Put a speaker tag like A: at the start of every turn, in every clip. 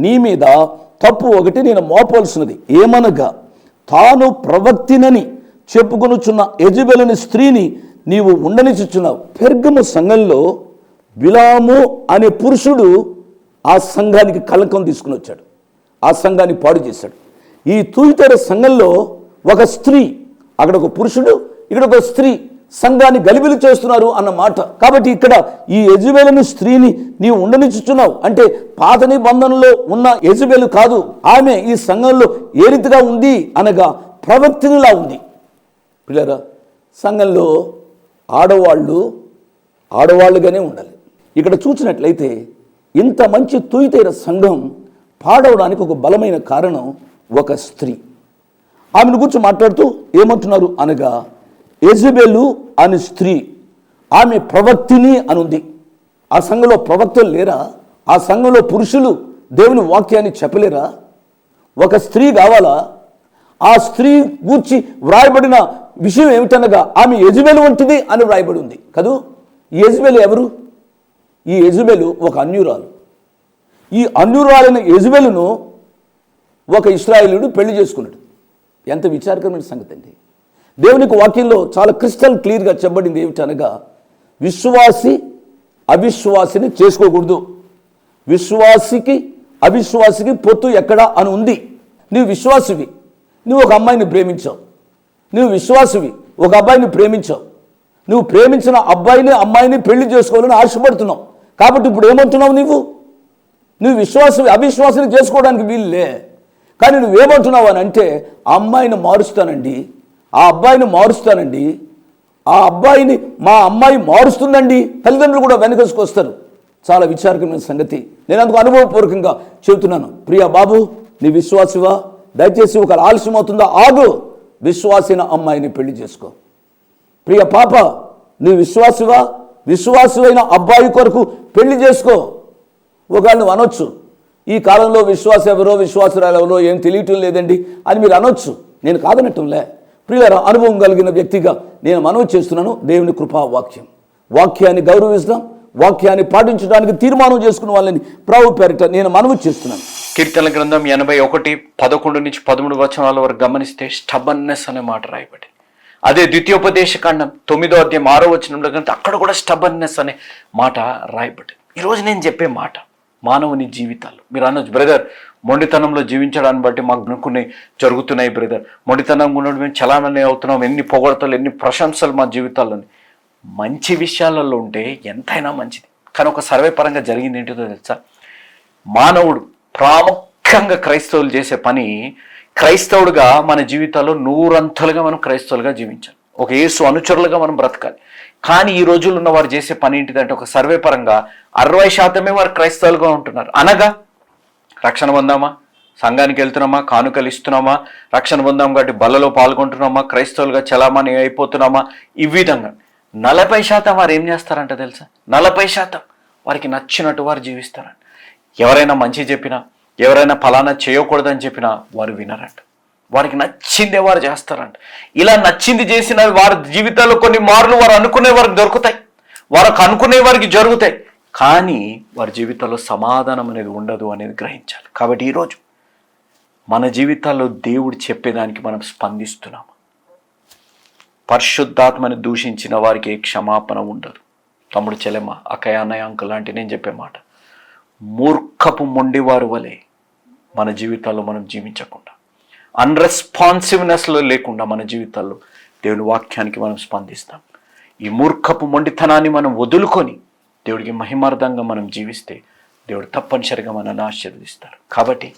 A: నీ మీద తప్పు ఒకటి నేను మోపవలసినది. ఏమనగా తాను ప్రవక్తినని చెప్పుకొనుచున్న యెజబెలుని స్త్రీని నీవు ఉండనిచ్చుచున్నావు. పెర్గము సంఘంలో బిలాము అనే పురుషుడు ఆ సంఘానికి కళంకం తీసుకుని వచ్చాడు, ఆ సంఘాన్ని పాడు చేశాడు. ఈ తుయితెర సంఘంలో ఒక స్త్రీ, అక్కడ ఒక పురుషుడు, ఇక్కడ ఒక స్త్రీ సంఘాన్ని గలిబిలి చేస్తున్నారు అన్నమాట. కాబట్టి ఇక్కడ ఈ యెజబెలుని స్త్రీని నీవు ఉండనిచ్చుచున్నావు అంటే పాత నిబంధనలో ఉన్న యెజబెలు కాదు, ఆమె ఈ సంఘంలో ఏ రీతిగా ఉంది అనగా ప్రవక్తినిలా ఉంది. పిల్లరా, సంఘంలో ఆడవాళ్ళుగానే ఉండాలి. ఇక్కడ చూసినట్లయితే ఇంత మంచి తుయితైన సంఘం పాడవడానికి ఒక బలమైన కారణం ఒక స్త్రీ. ఆమెను గురించి మాట్లాడుతూ ఏమంటున్నారు అనగా యెజబెలు అనే స్త్రీ, ఆమె ప్రవక్తిని అనుంది. ఆ సంఘంలో ప్రవక్తలు లేరా? ఆ సంఘంలో పురుషులు దేవుని వాక్యాన్ని చెప్పలేరా? ఒక స్త్రీ కావాలా? ఆ స్త్రీ గూర్చి వ్రాయబడిన విషయం ఏమిటనగా ఆమె యెజబెలు వంటిది అని వ్రాయబడి ఉంది కదూ. ఈ యెజబెలు ఎవరు? ఈ యెజబెలు ఒక అన్యురాలు. ఈ అన్యురాలైన యెజబెలును ఒక ఇశ్రాయేలీయుడు పెళ్లి చేసుకున్నాడు. ఎంత విచారకరమైన సంగతి అండి. దేవునికి వాక్యంలో చాలా క్రిస్టల్ క్లియర్గా చెప్పబడింది ఏమిటనగా విశ్వాసి అవిశ్వాసిని చేసుకోకూడదు, విశ్వాసికి అవిశ్వాసికి పొత్తు ఎక్కడా అని ఉంది. నువ్వు విశ్వాసివి, నువ్వు ఒక అమ్మాయిని ప్రేమించావు, నువ్వు విశ్వాసివి ఒక అబ్బాయిని ప్రేమించావు, నువ్వు ప్రేమించిన అబ్బాయిని అమ్మాయిని పెళ్లి చేసుకోవాలని ఆశపడుతున్నావు. కాబట్టి ఇప్పుడు ఏమంటున్నావు? నువ్వు విశ్వాసివి అవిశ్వాసిని చేసుకోవడానికి వీళ్ళే. కానీ నువ్వేమంటున్నావు అని అంటే ఆ అమ్మాయిని మారుస్తానండి, ఆ అబ్బాయిని మారుస్తానండి, ఆ అబ్బాయిని మా అమ్మాయి మారుస్తుందండి. తల్లిదండ్రులు కూడా వెనకసుకొస్తారు. చాలా విచారకరమైన సంగతి. నేను అందుకు అనుభవపూర్వకంగా చెబుతున్నాను. ప్రియా బాబు, నీ విశ్వాసివా? దయచేసి ఒక ఆలస్యం అవుతుందా? ఆగు, విశ్వాసిన అమ్మాయిని పెళ్లి చేసుకో. ప్రియ పాప, నీ విశ్వాసివా? విశ్వాసువైన అబ్బాయి కొరకు పెళ్లి చేసుకో. ఒకవేళ నువ్వు అనొచ్చు, ఈ కాలంలో విశ్వాస ఎవరో విశ్వాసురాలు ఎవరో ఏం తెలియటం లేదండి అని మీరు అనొచ్చు. నేను కాదనటంలే. ప్రియులారా, అనుభవం కలిగిన వ్యక్తిగా నేను మనవి చేస్తున్నాను. దేవుని కృపా వాక్యాన్ని గౌరవిస్తాం, వాక్యాన్ని పాటించడానికి తీర్మానం చేసుకున్న వాళ్ళని ప్రభు పేరిట నేను మనవి చేస్తున్నాను.
B: కీర్తనల గ్రంథం 81:11-13 వచనాల వరకు గమనిస్తే స్టబన్నెస్ అనే మాట రాయబడి, అదే ద్వితీయోపదేశ కాండం 9:6 కంటే అక్కడ కూడా స్టబన్నెస్ అనే మాట రాయబడి. ఈరోజు నేను చెప్పే మాట మానవుని జీవితాలు. మీరు అనొచ్చు, బ్రదర్ మొండితనంలో జీవించడాన్ని బట్టి మాకు అనుకునే జరుగుతున్నాయి బ్రదర్, మొండితనం ఉన్నప్పుడు మేము చలామణి అవుతున్నాం, ఎన్ని పొగడతలు ఎన్ని ప్రశంసలు మా జీవితాల్లోని. మంచి విషయాలలో ఉంటే ఎంతైనా మంచిది. కానీ ఒక సర్వే పరంగా జరిగింది ఏంటిదో తెలుసా? మానవుడు ప్రాముఖ్యంగా క్రైస్తవులు చేసే పని, క్రైస్తవుడుగా మన జీవితాల్లో 100 మనం క్రైస్తవులుగా జీవించాలి, ఒక యేసు అనుచరులుగా మనం బ్రతకాలి. కానీ ఈ రోజుల్లో ఉన్న వారు చేసే పని ఏంటిదంటే ఒక సర్వే పరంగా 60% వారు క్రైస్తవులుగా ఉంటున్నారు. అనగా రక్షణ పొందామా, సంఘానికి వెళ్తున్నామా, కానుకలు ఇస్తున్నామా, రక్షణ పొందాం కాబట్టి బలలో పాల్గొంటున్నామా, క్రైస్తవులుగా చలామణి అయిపోతున్నామా, ఈ విధంగా 40% వారు ఏం చేస్తారంట తెలుసా? 40% వారికి నచ్చినట్టు వారు జీవిస్తారంట. ఎవరైనా మంచి చెప్పినా, ఎవరైనా ఫలానా చేయకూడదని చెప్పినా వారు వినరంట. వారికి నచ్చిందే వారు చేస్తారంట. ఇలా నచ్చింది చేసిన వారి జీవితాల్లో కొన్ని మార్లు వారు అనుకునే వారికి దొరుకుతాయి, వారికి అనుకునే వారికి జరుగుతాయి. కానీ వారి జీవితాల్లో సమాధానం అనేది ఉండదు అనేది గ్రహించాలి. కాబట్టి ఈరోజు మన జీవితాల్లో దేవుడు చెప్పేదానికి మనం స్పందిస్తున్నాము. పరిశుద్ధాత్మని దూషించిన వారికి క్షమాపణ ఉండదు. తమ్ముడు, చెల్లెమ్మ, అక్కయ్య, అన్నయ్య, అంకుల్ లాంటి నేను చెప్పే మాట, మూర్ఖపు మొండివారు వలె మన జీవితాల్లో మనం జీవించకుండా, అన్రెస్పాన్సివ్నెస్లో లేకుండా మన జీవితాల్లో దేవుని వాక్యానికి మనం స్పందిస్తాం. ఈ మూర్ఖపు మొండితనాన్ని మనం వదులుకొని దేవుడికి మహిమార్థంగా మనం జీవిస్తే దేవుడు తప్పనిసరిగా మనల్ని ఆశీర్వదిస్తారు. కాబట్టి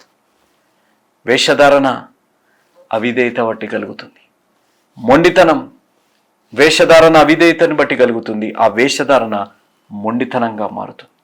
B: వేషధారణ అవిధేయత బట్టి కలుగుతుంది, మొండితనం వేషధారణ అవిధేయతని బట్టి కలుగుతుంది, ఆ వేషధారణ మొండితనంగా మారుతుంది.